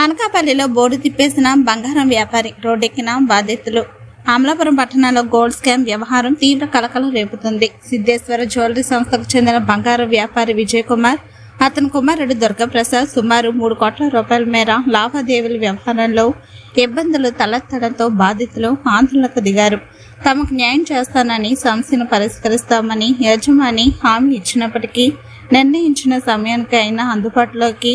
అనకాపల్లిలో బోర్డు తిప్పేసిన బంగారం వ్యాపారి, రోడ్డెక్కిన బాధితులు. అమలాపురం పట్టణంలో గోల్డ్ స్కామ్ వ్యవహారం తీవ్ర కలకలం రేపుతుంది. సిద్ధేశ్వర జ్యువెలరీ సంస్థకు చెందిన బంగారం వ్యాపారి విజయ్ కుమార్, అతని కుమారుడు దుర్గాప్రసాద్ సుమారు 3 కోట్ల రూపాయల మేర లావాదేవీల వ్యవహారంలో ఇబ్బందులు తలెత్తడంతో బాధితులు ఆందోళనకు దిగారు. తమకు న్యాయం చేస్తానని, సమస్యను పరిష్కరిస్తామని యజమాని హామీ ఇచ్చినప్పటికీ నిర్ణయించిన సమయానికి అయినా అందుబాటులోకి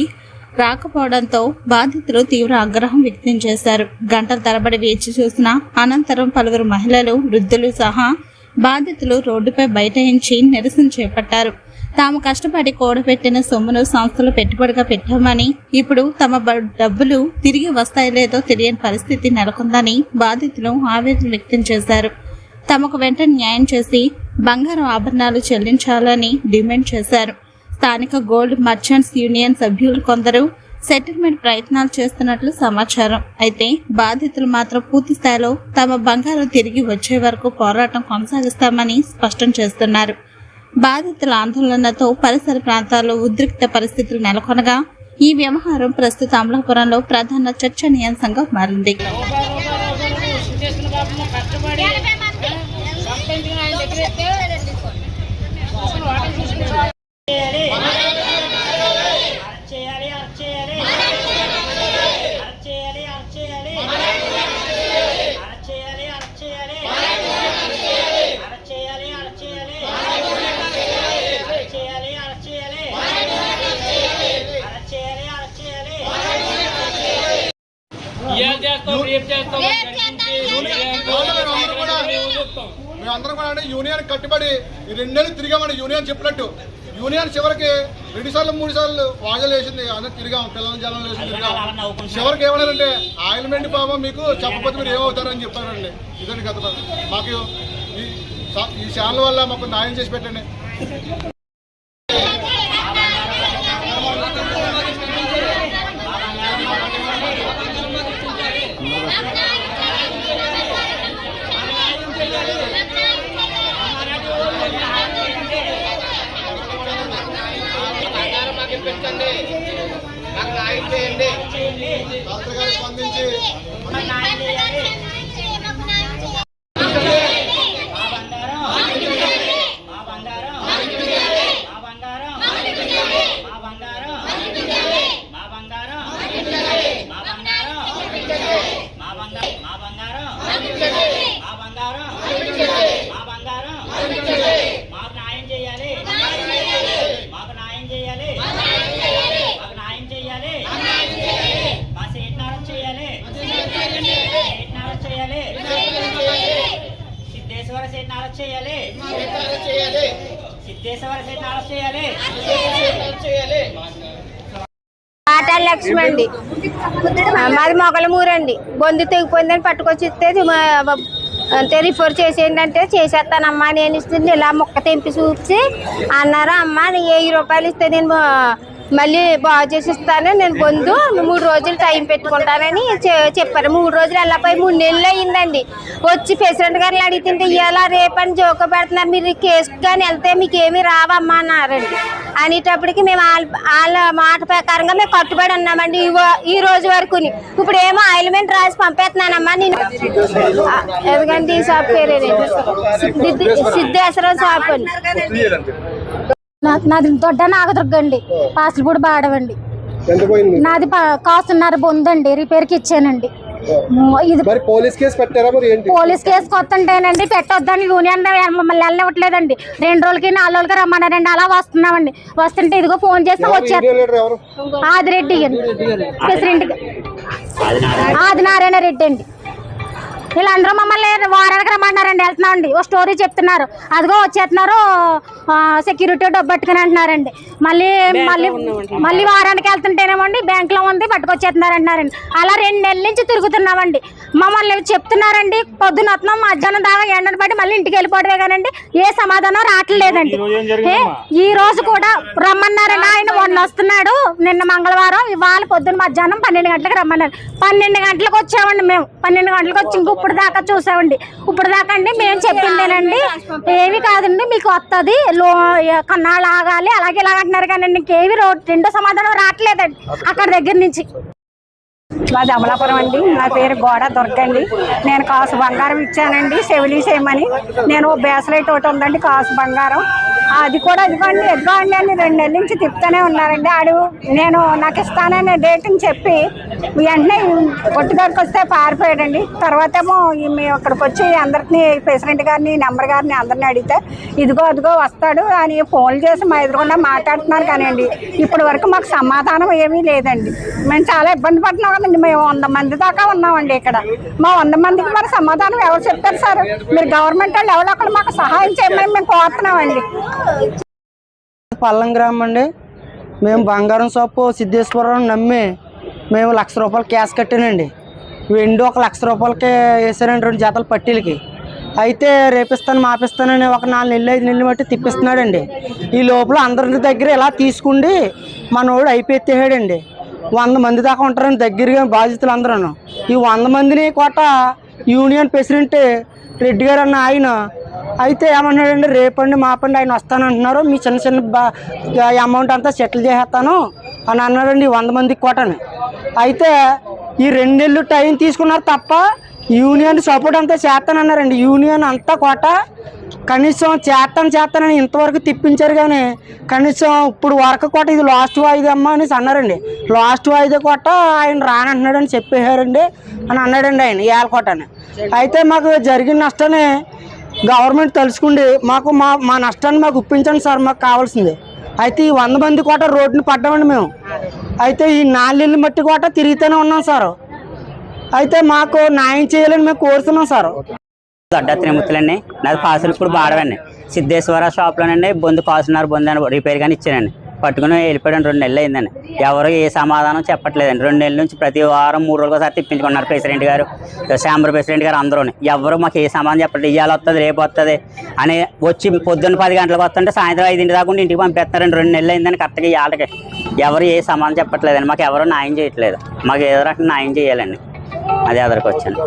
రాకపోవడంతో బాధితులు తీవ్ర ఆగ్రహం వ్యక్తం చేశారు. గంటల తరబడి వేచి చూసిన అనంతరం పలువురు మహిళలు, వృద్ధులు సహా బాధితులు రోడ్డుపై బైఠాయించి నిరసన చేపట్టారు. తాము కష్టపడి కూడబెట్టిన సొమ్మును సంస్థలు పెట్టుబడిగా పెట్టామని, ఇప్పుడు తమ డబ్బులు తిరిగి వస్తాయో లేదో తెలియని పరిస్థితి నెలకొందని బాధితులు ఆవేదన వ్యక్తం చేశారు. తమకు వెంటనే న్యాయం చేసి బంగారం ఆభరణాలు చెల్లించాలని డిమాండ్ చేశారు. స్థానిక గోల్డ్ మర్చెంట్స్ యూనియన్ సభ్యులు కొందరు సెటిల్మెంట్ ప్రయత్నాలు చేస్తున్నట్లు సమాచారం. అయితే బాధితులు మాత్రం పూర్తి స్థాయిలో తమ బంగారం తిరిగి వచ్చే వరకు పోరాటం కొనసాగిస్తామని స్పష్టం చేస్తున్నారు. బాధితుల ఆందోళనతో పరిసర ప్రాంతాల్లో ఉద్రిక్త పరిస్థితులు నెలకొనగా ఈ వ్యవహారం ప్రస్తుత అమలాపురంలో ప్రధాన చర్చనీయాంశంగా మారింది. మేమందరం కూడా యూనియన్ కట్టుబడి 2 నెలలు తిరిగామని యూనియన్ చెప్పినట్టు. యూనియన్ చివరికి 2 సార్లు 3 సార్లు వాయిదాలు వేసింది. అందరూ తిరిగాం, పిల్లల జనం వేసి తిరిగాం. చివరికి ఏమన్నారంటే ఆయిల్మెంట్ పాపం మీకు చెప్పకపోతే మీరు ఏమవుతారని చెప్పారండి. ఇదండి కథ. మాకు ఈ ఛానల్ వల్ల మాకు న్యాయం చేసి పెట్టండి. స్పందించి లక్ష్మి అండి, మాది మొగలమూరండి. బొందు తెగిపోయిందని పట్టుకొచ్చి ఇస్తే అంటే రిఫర్ చేసేయండి అంటే చేసేస్తానమ్మా నేను ఇస్తుంది. ఇలా మొక్క తెంపి చూసి అన్నారు, అమ్మ 1000 రూపాయలు ఇస్తే నేను మళ్ళీ బాగు చేసి ఇస్తాను, నేను బొందు 3 రోజులు టైం పెట్టుకుంటానని చెప్పారు. 3 రోజులు వెళ్ళపోయి 3 నెలలు అయ్యిందండి. వచ్చి ప్రెసిడెంట్ గారిని అడిగితే ఇలా రేపని జోక పెడుతున్నారు, మీరు కేసు కానీ వెళ్తే మీకు ఏమీ రావమ్మా అన్నారండి. అనేటప్పటికి మేము వాళ్ళ మాట ప్రకారంగా మేము కట్టుబడి ఉన్నామండి ఈ రోజు వరకు. ఇప్పుడు ఏమో ఆయిల్మెంట్ రాసి పంపేస్తున్నానమ్మా నేను. ఎందుకంటే ఈ షాప్ పేరేనండి సిద్ధేశ్వర షాప్ అండి. నాది దొడ్డ నాగదుర్గండి, పాసులపూడి బాడవండి. నాది కాస్తున్నారు బొందండి, రిపేర్కి ఇచ్చానండి. ఇది పోలీస్ కేసు కొత్తంటేనండి పెట్టొద్దని యూనియన్ మమ్మల్ని వెళ్ళనివ్వట్లేదండి. 2 రోజులకి 4 రోజులకి రమ్మన్నారండి. అలా వస్తున్నామండి. వస్తుంటే ఇదిగో ఫోన్ చేస్తే వచ్చారు. ఆదిరెడ్డి అండి, ప్రెసిడెంట్ ఆదినారాయణ రెడ్డి అండి. వీళ్ళందరూ మమ్మల్ని వారానికి రమ్మన్నారండి. వెళ్తున్నామండి, ఓ స్టోరీ చెప్తున్నారు. అదిగో వచ్చేస్తున్నారు, సెక్యూరిటీ డబ్బు పట్టుకుని అంటున్నారండి. మళ్ళీ వారానికి వెళ్తుంటేనేమండి బ్యాంకులో ఉంది పట్టుకొచ్చేస్తున్నారు అంటున్నారండి. అలా 2 నెలల నుంచి తిరుగుతున్నామండి. మమ్మల్ని చెప్తున్నారండి, పొద్దున వస్తున్నాం మధ్యాహ్నం దాకా ఎండను బట్టి మళ్ళీ ఇంటికి వెళ్ళిపోవడమే కానండి ఏ సమాధానం రావట్లేదండి. ఈ రోజు కూడా రమ్మన్నారండి. ఆయన మొన్న వస్తున్నాడు, నిన్న మంగళవారం, ఇవాళ పొద్దున్న మధ్యాహ్నం 12 గంటలకు రమ్మన్నారు. 12 గంటలకు వచ్చామండి మేము. 12 గంటలకు వచ్చి ఇప్పుడు దాకా చూసామండి. ఇప్పుడు దాకా అండి మేము చెప్పిందేనండి, ఏమి కాదండి మీకు వస్తుంది కన్నాళ్ళు ఆగాలి అలాగే ఇలాగంటున్నారు కానీ ఇంకేమి రెండో సమాధానం రావట్లేదండి అక్కడ దగ్గర నుంచి. మాది అమలాపురం అండి. నా పేరు గోడ దొరకండి. నేను కాసు బంగారం ఇచ్చానండి సెవిలీ చేయమని. నేను బ్యాస్లైట్ ఒకటి ఉందండి కాసు బంగారం, అది కూడా ఇదిగోండి అని 2 నెలల నుంచి తిప్పుతూనే ఉన్నారండి. నేను నాకు ఇస్తాననే డేట్ని చెప్పి వెంటనే కొట్టుగారికి వస్తే పారిపోయాడండి. తర్వాత ఏమో మేము అక్కడికి వచ్చి అందరినీ ప్రెసిడెంట్ గారిని నెంబర్ గారిని అందరినీ అడిగితే అదిగో వస్తాడు అని ఫోన్లు చేసి మా ఎదురుగుండా మాట్లాడుతున్నారు. కానీ అండి ఇప్పటి వరకు మాకు సమాధానం ఏమీ లేదండి. మేము చాలా ఇబ్బంది పడుతున్నాం కదండి. మేము 100 మంది దాకా ఉన్నామండి ఇక్కడ. మా 100 మందికి మరి సమాధానం ఎవరు చెప్తారు సార్? మీరు గవర్నమెంట్ వాళ్ళు ఎవరో అక్కడ మాకు సహాయం చేయమని మేము కోరుతున్నామండి. పల్లం గ్రామం అండి. మేము బంగారం షాపు సిద్ధేశ్వరరావు నమ్మి మేము 1,00,000 రూపాయలు క్యాష్ కట్టానండి. వెండి 1,00,000 రూపాయలకి వేసానండి 2 జతల పట్టీలకి. అయితే రేపిస్తాను మాపిస్తానని ఒక 4 నెలలు 5 నెలలు బట్టి తిప్పిస్తున్నాడండి. ఈ లోపల అందరి దగ్గర ఇలా తీసుకుండి మనోడు అయిపోయాడండి. 100 మంది దాకా ఉంటారండి దగ్గరగా బాధితులు అందరూ. ఈ 100 మందిని కోట యూనియన్ ప్రెసిడెంట్ రెడ్డి గారు అన్న ఆయన అయితే ఏమన్నాడండి, రేపండి మాపండి ఆయన వస్తానంటున్నారు, మీ చిన్న అమౌంట్ అంతా సెటిల్ చేసేస్తాను అని అన్నాడండి 100 మందికి కోటని. అయితే ఈ 2 నెలలు టైం తీసుకున్నారు తప్ప యూనియన్ సపోర్ట్ అంతా చేస్తానన్నారండి. యూనియన్ అంతా కోట కనీసం చేస్తానని ఇంతవరకు తిప్పించారు. కానీ కనీసం ఇప్పుడు వరకు కోట ఇది లాస్ట్ వాయిదా అమ్మ అనేసి అన్నారండి. లాస్ట్ వాయిదా కోట ఆయన రానంటున్నాడని చెప్పేశారండి అని అన్నాడండి ఆయన ఏలకోటని. అయితే మాకు జరిగిన నష్టాన్ని గవర్నమెంట్ తెలుసుకుండి మాకు మా నష్టాన్ని మాకు ఒప్పించండి సార్, మాకు కావాల్సింది. అయితే ఈ 100 మంది కోట రోడ్డుని పడ్డామండి మేము. అయితే ఈ 4 నెలలు మట్టి కోట తిరుగుతూనే ఉన్నాం సార్. అయితే మాకు న్యాయం చేయాలని మేము కోరుతున్నాం సార్. గడ్డ త్రిమూర్తులండి. నాది కాసులు ఇప్పుడు బాడవండి. సిద్ధేశ్వర షాప్లోనండి బొందు కాసున్నారు బొందు అని రిపేర్ కానీ ఇచ్చానండి. పట్టుకుని వెళ్ళిపోయాను. 2 నెలలు అయిందండి. ఎవరు ఏ సమాధానం చెప్పట్లేదండి. 2 నెలల నుంచి ప్రతి వారం 3 రోజులు ఒకసారి తిప్పించుకున్నారు ప్రెసిడెంట్ గారు, ఛాంబర్ ప్రెసిడెంట్ గారు అందరూ. ఎవరు మాకు ఏ సమాధానం చెప్పట్లేదు. ఇవాళ వస్తుంది రేపు వస్తుంది అని వచ్చి పొద్దున్న 10 గంటలకు వస్తుంటే సాయంత్రం 5 దాకా ఇంటికి పంపిస్తారండి. 2 నెలలు అయిందని కరెక్ట్గా ఇవాళకి ఎవరు ఏ సమాధానం చెప్పట్లేదండి. మాకు ఎవరు న్యాయం చేయట్లేదు. మాకు ఏదో రకంగా న్యాయం చేయాలండి. అదే అదరికి వచ్చాను.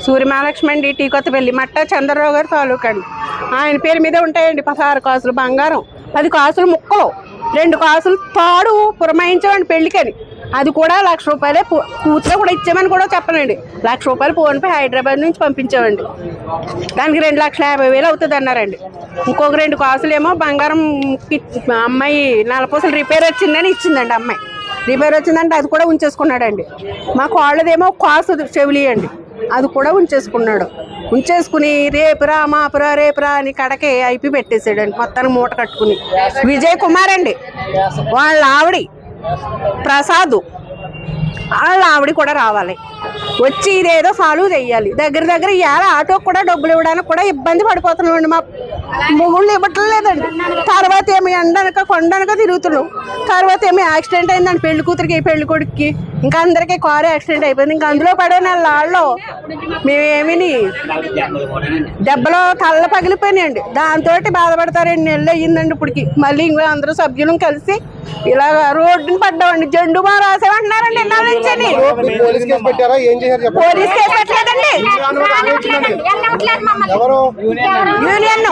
సూర్యమహాలక్ష్మి అండి, టీ కొత్తపల్లి మట్ట చంద్రరావు గారు తాలూకా అండి. ఆయన పేరు మీద ఉంటాయండి 16 కాసులు బంగారం, 10 కాసులు ముక్కలు, 2 కాసులు తాడు పురమాయించామండి పెళ్లికని. అది కూడా 1,00,000 రూపాయలే పూర్తిగా కూడా ఇచ్చామని కూడా చెప్పనండి. 1,00,000 రూపాయలు ఫోన్పే హైదరాబాద్ నుంచి పంపించామండి. దానికి 2,50,000 అవుతుంది అన్నారండి. ఇంకొక 2 కాసులు ఏమో బంగారం అమ్మాయి నలపూసలు రిపేర్ వచ్చిందని ఇచ్చిందండి. అమ్మాయి రిపేర్ వచ్చిందంటే అది కూడా ఉంచేసుకున్నాడండి. మా కోళ్ళదేమో కాసు చెవిలి అండి, అది కూడా ఉంచేసుకున్నాడు. ఉంచేసుకుని రేపురా మాపురా రేపురా అని కడకే అయిపి పెట్టేసాడండి. మొత్తానికి మూట కట్టుకుని. విజయ్ కుమార్ అండి వాళ్ళ ఆవిడ ప్రసాద్, వాళ్ళ ఆవిడ కూడా రావాలి వచ్చి ఇదేదో సాల్వ్ చెయ్యాలి. దగ్గర ఇవాళ ఆటోకి కూడా డబ్బులు ఇవ్వడానికి కూడా ఇబ్బంది పడిపోతున్నామండి. మా మొగుళ్ళు ఇవ్వట్లేదండి. తర్వాత ఏమి ఎండనక కొండనక తిరుగుతున్నాం. తర్వాత ఏమి యాక్సిడెంట్ అయిందండి పెళ్లి కూతురికి పెళ్లి కొడుక్కి. ఇంకా అందరికీ కారు యాక్సిడెంట్ అయిపోయింది. ఇంకా అందులో పడిన వాళ్ళలో మేమేమి దెబ్బలో తల్ల పగిలిపోయినాయండి. దాంతో బాధపడతారు. 2 నెలలు అయ్యిందండి ఇప్పటికి. మళ్ళీ ఇంకా అందరూ సభ్యులను కలిసి ఇలా రోడ్డుని పడ్డామండి. జెండు బాగా రాసేమంటున్నారండి ఎన్నాళ్ళ నుంచి. పోలీస్ కేసు పెట్టలేదండి. యూనియన్